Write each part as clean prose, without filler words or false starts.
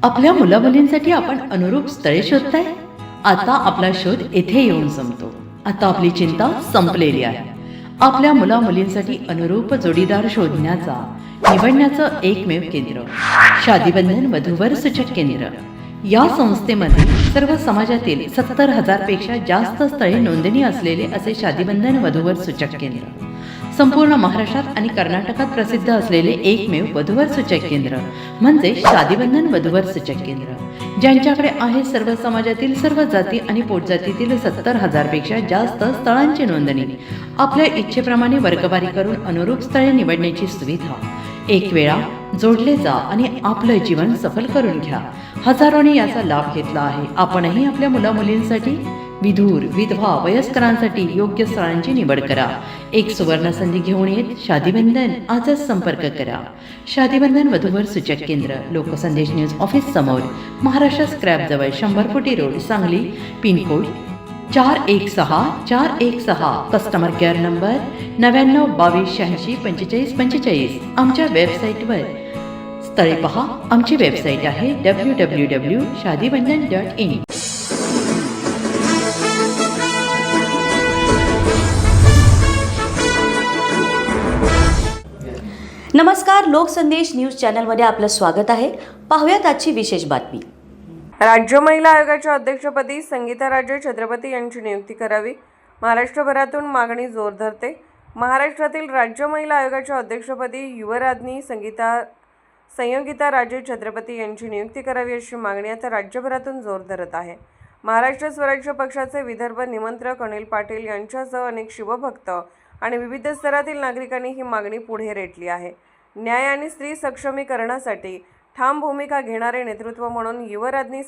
आपल्या मुलामुलींसाठी आपण अनुरूप स्थळे शोधताय? आता आपला शोध येथे येऊन संपतो. आता आपली चिंता संपलेली आहे. आपल्या मुलामुलींसाठी अनुरूप जोडीदार शोधण्याचा निवडण्याचं एकमेव केंद्र शादीबंधन वधूवर सूचक केंद्र. या संस्थेमध्ये सर्व समाजातील 70,000 पेक्षा जास्त स्थळे नोंदणी असलेले असे शादीबंधन वधूवर सूचक केंद्र. संपूर्ण महाराष्ट्रात आणि कर्नाटकात प्रसिद्ध असलेले एकमेव वधूवर सूचक केंद्र म्हणजे शादीबंधन वधूवर सूचक केंद्र, ज्यांच्याकडे आहे सर्व समाजातील सर्व जाती आणि पोटजातीतील 70,000 पेक्षा जास्त स्थळांची नोंदणी. आपल्या इच्छेप्रमाणे वर्गवारी करून अनुरूप स्थळे निवडण्याची सुविधा. एक वेळा जोडले जा आणि आपलं जीवन सफल करून घ्या. हजारोंनी याचा लाभ घेतला आहे. आपणही आपल्या मुलामुलींसाठी, विधूर, विधवा, वयस्करांसाठी योग्य स्थळांची निवड करा. एक सुवर्ण संधी घेऊन येत शादीबंधन. आजच संपर्क करा. शादीबंधन वधूवर सूचक केंद्र, लोकसंदेश न्यूज ऑफिस समोर, महाराष्ट्र स्क्रॅप जवळ, 100 फुटी road, Sangli. Pin code 416416. Customer care number 9922864545. आमच्या वेबसाईटवर स्थळे पहा. आमची वेबसाईट आहे www.shadibandhan.in. नमस्कार, लोकसंदेश न्यूज चॅनलमध्ये आपलं स्वागत आहे. पाहूयात आजची विशेष बातमी. राज्य महिला आयोगाच्या अध्यक्षपदी संगीताराजे छत्रपती यांची नियुक्ती करावी. महाराष्ट्रभरातून मागणी जोर धरते. महाराष्ट्रातील राज्य महिला आयोगाच्या अध्यक्षपदी युवराज्ञी संयोगिताराजे छत्रपती यांची नियुक्ती करावी अशी मागणी आता राज्यभरातून जोर धरत आहे. महाराष्ट्र स्वराज्य पक्षाचे विदर्भ निमंत्रक अनिल पाटील यांच्यासह अनेक शिवभक्त आणि विविध स्तरातील नागरिकांनी ही मागणी पुढे रेटली आहे. न्याय आणि स्त्री सक्षमीकरणासाठी ठाम भूमिका घेणारे नेतृत्व म्हणून युवराज्ञी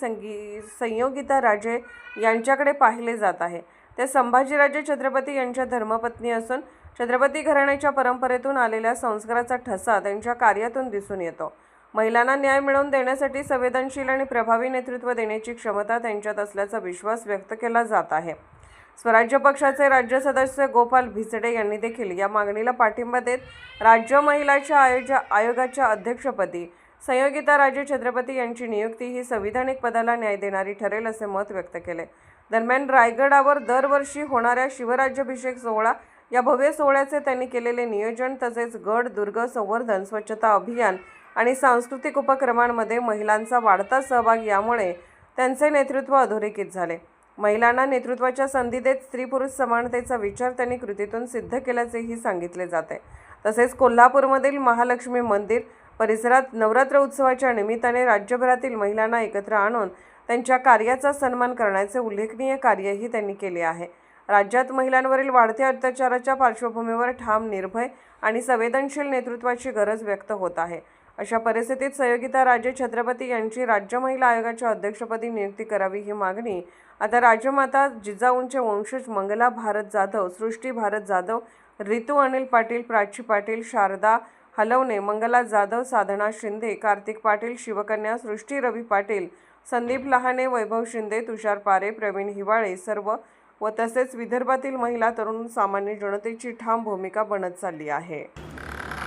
संयोगिताराजे यांच्याकडे पाहिले जात आहे. ते संभाजीराजे छत्रपती यांच्या धर्मपत्नी असून छत्रपती घराण्याच्या परंपरेतून आलेल्या संस्काराचा ठसा त्यांच्या कार्यातून दिसून येतो. महिलांना न्याय मिळवून देण्यासाठी संवेदनशील आणि प्रभावी नेतृत्व देण्याची क्षमता त्यांच्यात असल्याचा विश्वास व्यक्त केला जात आहे. स्वराज्य पक्षाचे राज्य सदस्य गोपाल भिसडे यांनी देखील या मागणीला पाठिंबा देत राज्य महिलाच्या आयोगाच्या अध्यक्षपदी संयोगिताराजे छत्रपती यांची नियुक्ती ही संविधानिक पदाला न्याय देणारी ठरेल असे मत व्यक्त केले. दरम्यान रायगडावर दरवर्षी होणाऱ्या शिवराज्याभिषेक सोहळा या भव्य सोहळ्याचे त्यांनी केलेले नियोजन तसेच गड दुर्ग संवर्धन, स्वच्छता अभियान आणि सांस्कृतिक उपक्रमांमध्ये महिलांचा वाढता सहभाग यामुळे त्यांचे नेतृत्व अधोरेखित झाले. महिलांना नेतृत्वाच्या संधी देत स्त्री-पुरुष समानतेचा विचार त्यांनी कृतीतून सिद्ध केल्याचेही सांगितले जाते. तसेच कोल्हापूरमधील महालक्ष्मी मंदिर परिसरात नवरात्र उत्सवाच्या निमित्ताने राज्यभरातील महिलांना एकत्र आणून त्यांच्या कार्याचा सन्मान करण्याचे उल्लेखनीय कार्यही त्यांनी केले आहे. राज्यात महिलांवरील वाढत्या अत्याचाराच्या पार्श्वभूमीवर ठाम, निर्भय आणि संवेदनशील नेतृत्वाची गरज व्यक्त होत आहे. अशा परिस्थितीत संयोगिताराजे छत्रपती यांची राज्य महिला आयोगाच्या अध्यक्षपदी नियुक्ती करावी ही मागणी आता राजमाता जिजाऊंचे वंशज मंगला भारत जाधव, सृष्टी भारत जाधव, रितू अनिल पाटील, प्राची पाटील, शारदा हलवणे, मंगला जाधव, साधना शिंदे, कार्तिक पाटील, शिवकन्या सृष्टी रवी पाटील, संदीप लहाने, वैभव शिंदे, तुषार पारे, प्रवीण हिवाळे सर्व व तसेच विदर्भातील महिला तरुण सामान्य जनतेची ठाम भूमिका बनत चालली आहे.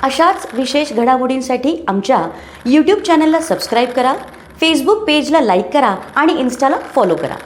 अशाच विशेष घडामोडींसाठी आमच्या यूट्यूब चॅनलला सबस्क्राईब करा, फेसबुक पेजला लाईक करा आणि इन्स्टाला फॉलो करा.